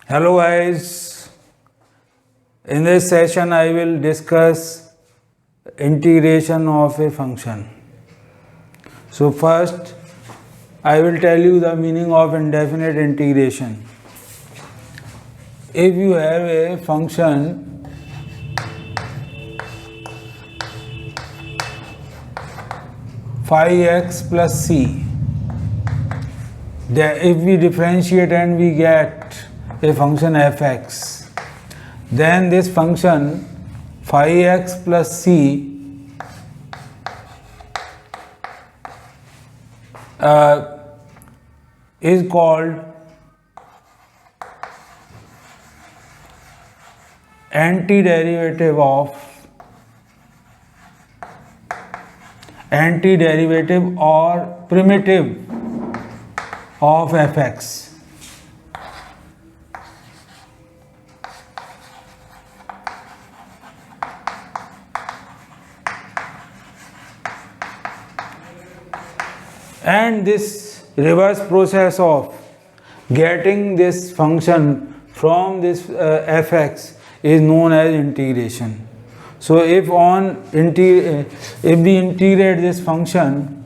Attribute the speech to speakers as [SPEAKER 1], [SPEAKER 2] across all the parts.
[SPEAKER 1] Hello guys, in this session I will discuss integration of a function. So first I will tell you the meaning of indefinite integration. If you have a function phi x plus c, if we differentiate and we get a function fx, then this function phi x plus c is called antiderivative or primitive of fx. And this reverse process of getting this function from this fx is known as integration. So if we integrate this function,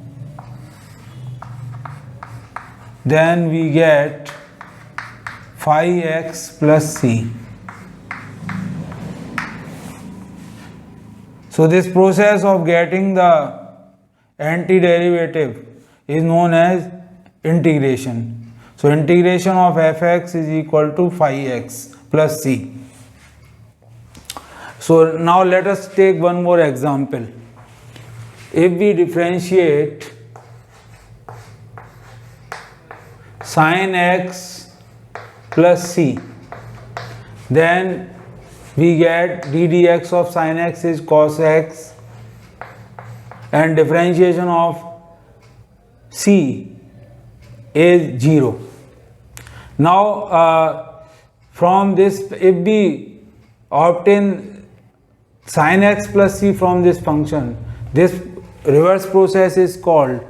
[SPEAKER 1] then we get phi x plus c. So this process of getting the antiderivative is known as integration. So integration of fx is equal to phi x plus c. So now let us take one more example. If we differentiate sin x plus c, then we get d dx of sin x is cos x, and differentiation of c is 0. Now from this, if we obtain sin x plus c from this function, this reverse process is called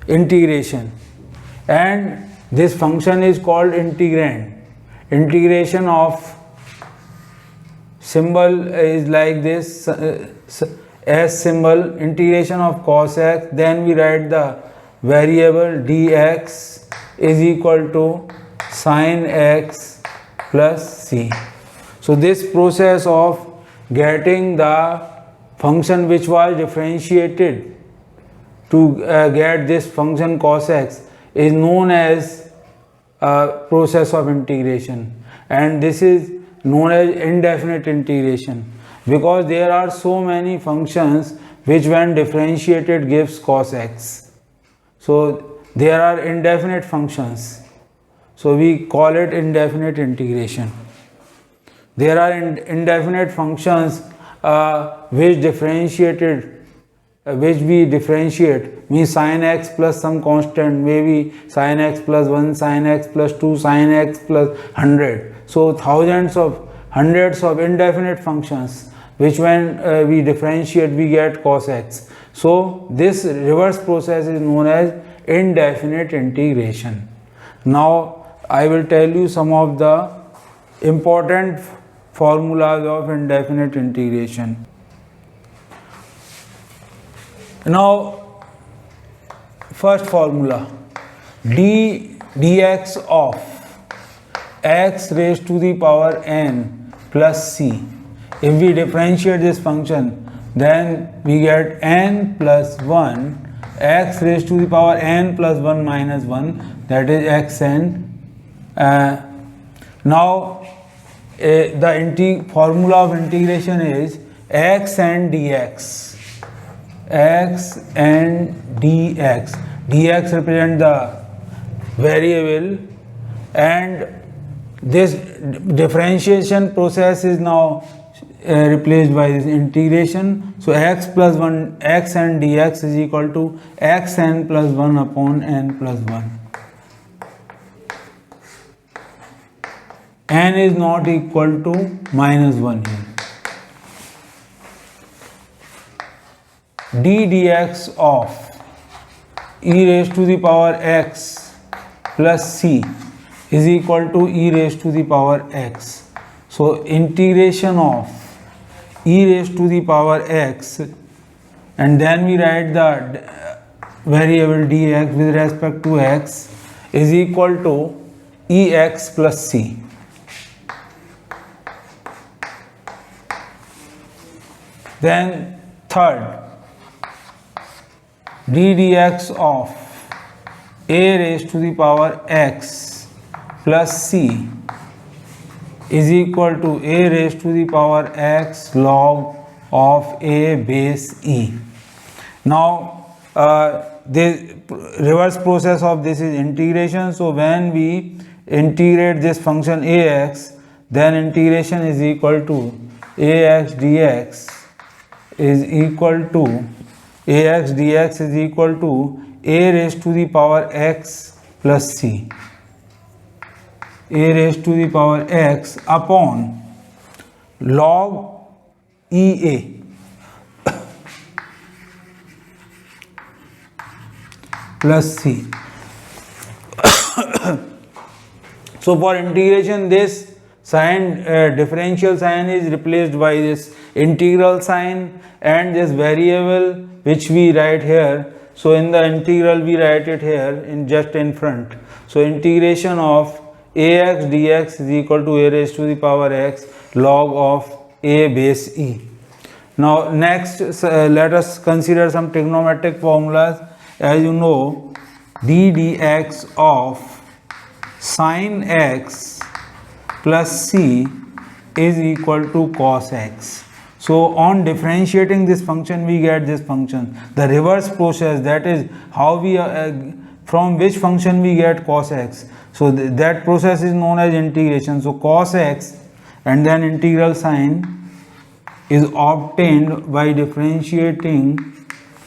[SPEAKER 1] integration, and this function is called integrand. Integration of symbol is like this, S symbol, integration of cos x, then we write the variable dx is equal to sin x plus c. So this process of getting the function which was differentiated to get this function cos x is known as process of integration, and this is known as indefinite integration, because there are so many functions which when differentiated gives cos x. So there are indefinite functions, so we call it indefinite integration. There are indefinite functions which we differentiate, means sin x plus some constant, maybe sin x plus 1, sin x plus 2, sin x plus 100. So hundreds of indefinite functions which when we differentiate we get cos x. So this reverse process is known as indefinite integration. Now I will tell you some of the important formulas of indefinite integration. Now first formula, dx of x raised to the power n plus c. If we differentiate this function, then we get n plus 1 x raised to the power n plus 1 minus 1, that is xn. Now the formula of integration is x and dx. X and dx. Dx represent the variable, and this differentiation process is now replaced by this integration. So x plus 1, x and dx is equal to xn plus 1 upon n plus 1. N is not equal to minus 1 here. d dx of e raised to the power x plus c is equal to e raised to the power x. So integration of e raised to the power x, and then we write the variable dx with respect to x is equal to ex plus c. Then third, d dx of a raised to the power x plus c is equal to a raised to the power x log of a base e. Now the reverse process of this is integration. So when we integrate this function ax, then integration is equal to ax dx is equal to ax dx is equal to a raised to the power x plus c, a raised to the power x upon log ea plus c. So for integration, this sign, differential sign is replaced by this integral sign, and this variable which we write here. So in the integral we write it here in just in front. So integration of ax dx is equal to a raised to the power x log of a base e. Now next, let us consider some trigonometric formulas. As you know, d dx of sin x plus c is equal to cos x. So on differentiating this function, we get this function. The reverse process, that is how we from which function we get cos x. So that process is known as integration. So cos x and then integral sign is obtained by differentiating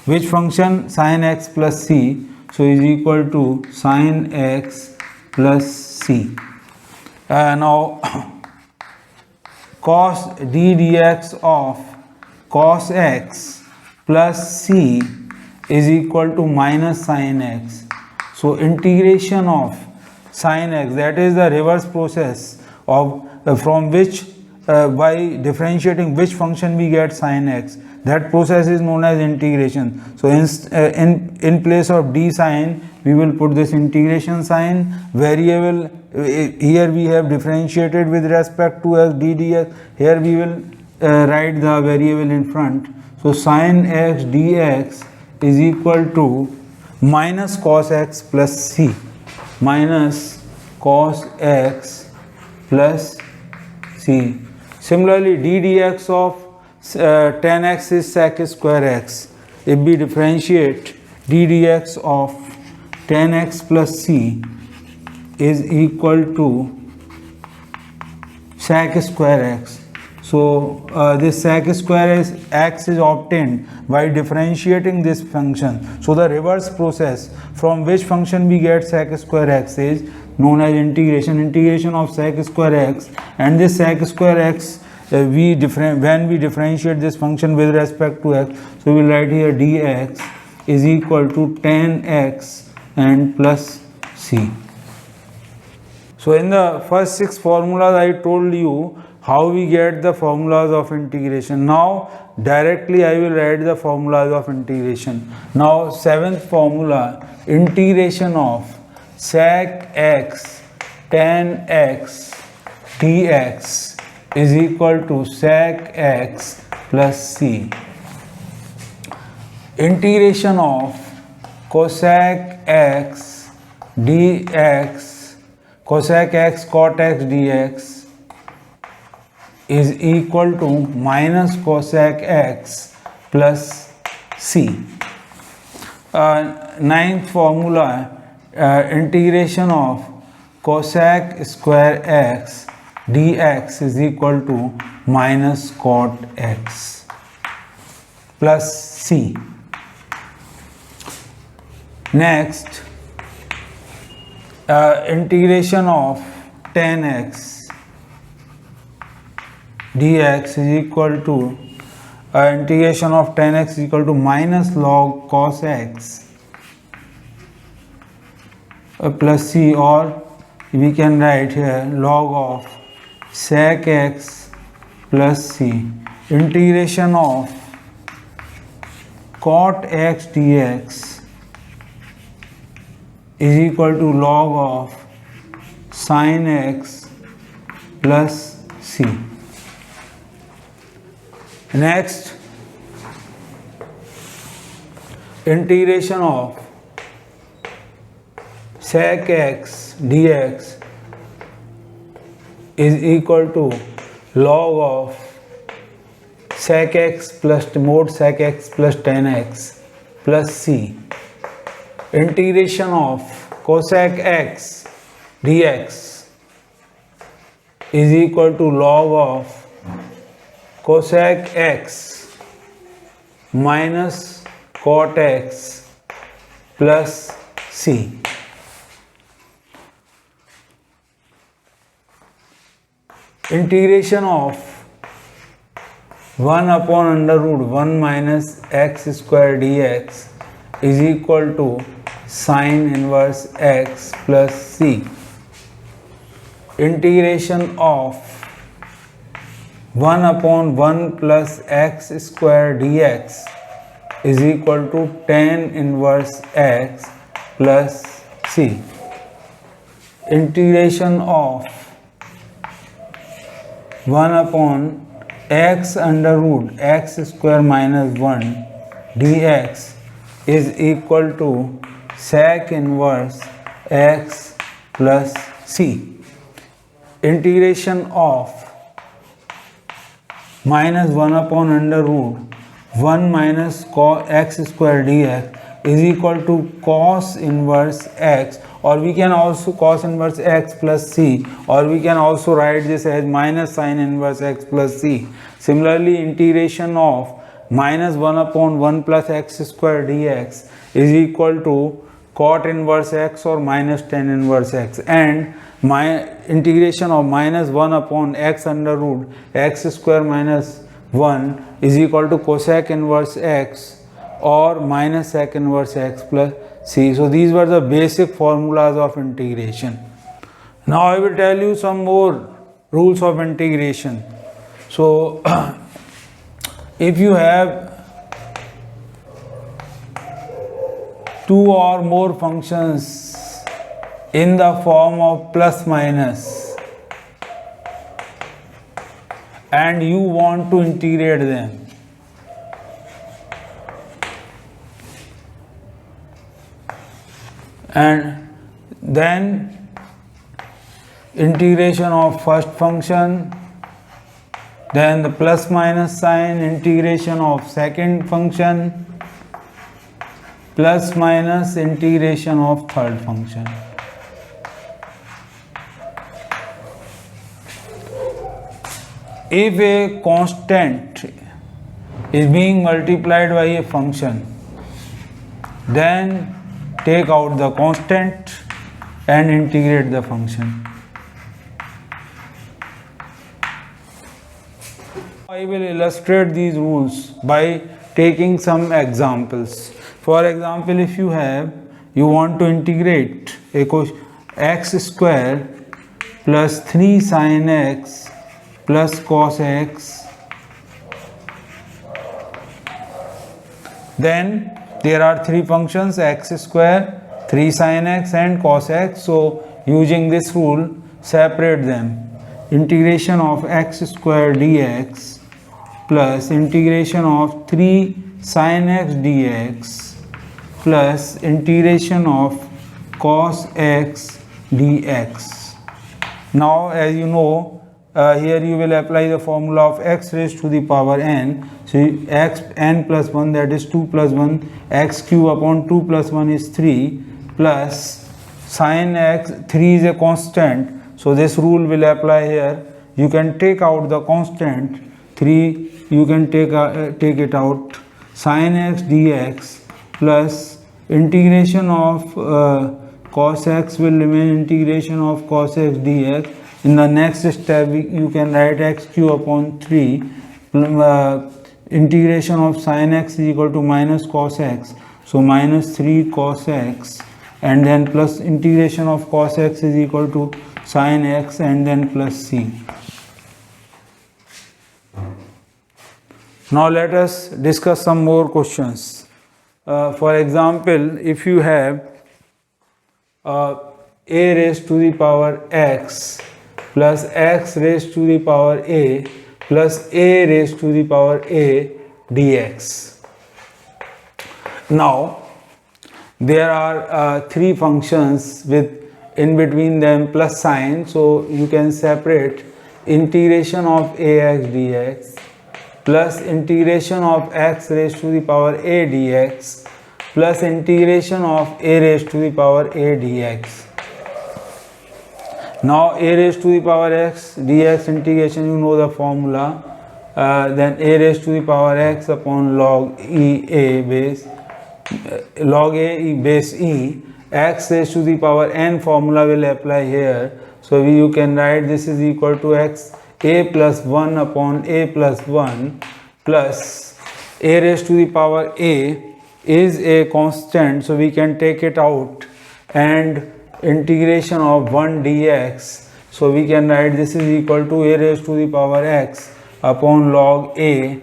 [SPEAKER 1] which function, sin x plus c. So is equal to sin x plus c. Now cos d dx of cos x plus c is equal to minus sin x. So integration of sin x, that is the reverse process of from which by differentiating which function we get sin x. That process is known as integration. So in place of d sin, we will put this integration sign. Variable, here we have differentiated with respect to as d dx. Here we will write the variable in front. So sin x dx is equal to minus cos x plus c, minus cos x plus c. Similarly, d dx of tan x is sec square x. If we differentiate, d dx of tan x plus c is equal to sec square x. So this sec square x is obtained by differentiating this function. So the reverse process from which function we get sec square x is known as integration. Integration of sec square x, and this sec square x when we differentiate this function with respect to x, so we will write here dx is equal to tan x and plus c. So in the first 6 formulas I told you how we get the formulas of integration. Now directly I will write the formulas of integration. Now 7th formula, integration of sec x tan x dx is equal to sec x plus c. Integration of cosec x dx, cosec x cot x dx is equal to minus cosec x plus c. 9th formula, integration of cosec square x dx is equal to minus cot x plus c. Next, integration of tan x dx is equal to integration of tan x is equal to minus log cos x plus c, or we can write here log of sec x plus c. Integration of cot x dx is equal to log of sin x plus c. Next, integration of sec x dx is equal to log of sec x plus mod sec x plus tan x plus c. Integration of cosec x dx is equal to log of cosec x minus cot x plus c. Integration of 1 upon under root 1 minus x square dx is equal to sin inverse x plus c. Integration of 1 upon 1 plus x square dx is equal to tan inverse x plus c. Integration of 1 upon x under root x square minus 1 dx is equal to sec inverse x plus c. Integration of minus 1 upon under root 1 minus cos x square dx is equal to cos inverse x, or we can also cos inverse x plus c, or we can also write this as minus sin inverse x plus c. Similarly, integration of minus 1 upon 1 plus x square dx is equal to cot inverse x or minus tan inverse x, and my integration of minus 1 upon x under root x square minus 1 is equal to cosec inverse x or minus sec inverse x plus c. So these were the basic formulas of integration. Now I will tell you some more rules of integration. So if you have two or more functions in the form of plus minus and you want to integrate them, and then integration of first function, then the plus minus sign, integration of second function, plus minus integration of third function. If a constant is being multiplied by a function, then take out the constant and integrate the function. I will illustrate these rules by taking some examples. For example, if you want to integrate a x square plus 3 sin x plus cos x, then there are three functions, x square, 3 sin x and cos x. So using this rule, separate them. Integration of x square dx plus integration of 3 sin x dx plus integration of cos x dx. Now as you know, here you will apply the formula of x raised to the power n. So x n plus 1, that is 2 plus 1, x cube upon 2 plus 1 is 3, plus sin x, 3 is a constant, so this rule will apply here. You can take out the constant 3, you can take it out. Sin x dx plus integration of cos x will remain integration of cos x dx. In the next step, you can write x cube upon 3, integration of sin x is equal to minus cos x. So minus 3 cos x and then plus integration of cos x is equal to sin x and then plus c. Now let us discuss some more questions. For example, if you have a raised to the power x plus x raised to the power a plus a raised to the power a dx. Now there are three functions with in between them plus sign, so you can separate integration of ax dx plus integration of x raised to the power a dx plus integration of a raised to the power a dx. Now a raised to the power x dx integration, you know the formula, then a raised to the power x upon log e a base log a e base e, x raised to the power n formula will apply here. So you can write this is equal to x a plus 1 upon a plus 1 plus a raised to the power a is a constant, so we can take it out, and integration of 1 dx, so we can write this is equal to a raised to the power x upon log a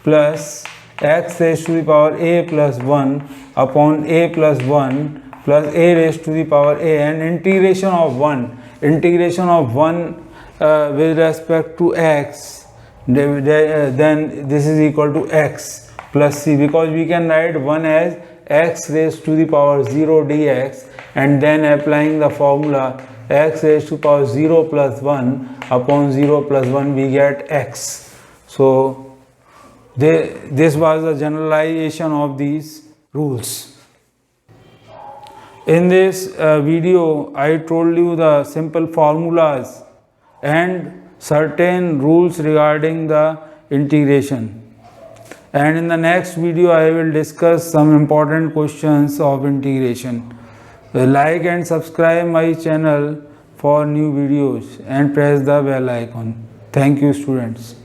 [SPEAKER 1] plus x raised to the power a plus 1 upon a plus 1 plus a raised to the power a, and integration of 1 with respect to x, then this is equal to x plus c, because we can write 1 as x raised to the power 0 dx, and then applying the formula x raised to power 0 plus 1 upon 0 plus 1 we get x. So this was a generalization of these rules. In this video I told you the simple formulas and certain rules regarding the integration, and in the next video I will discuss some important questions of integration. Like and subscribe my channel for new videos and press the bell icon. Thank you, students.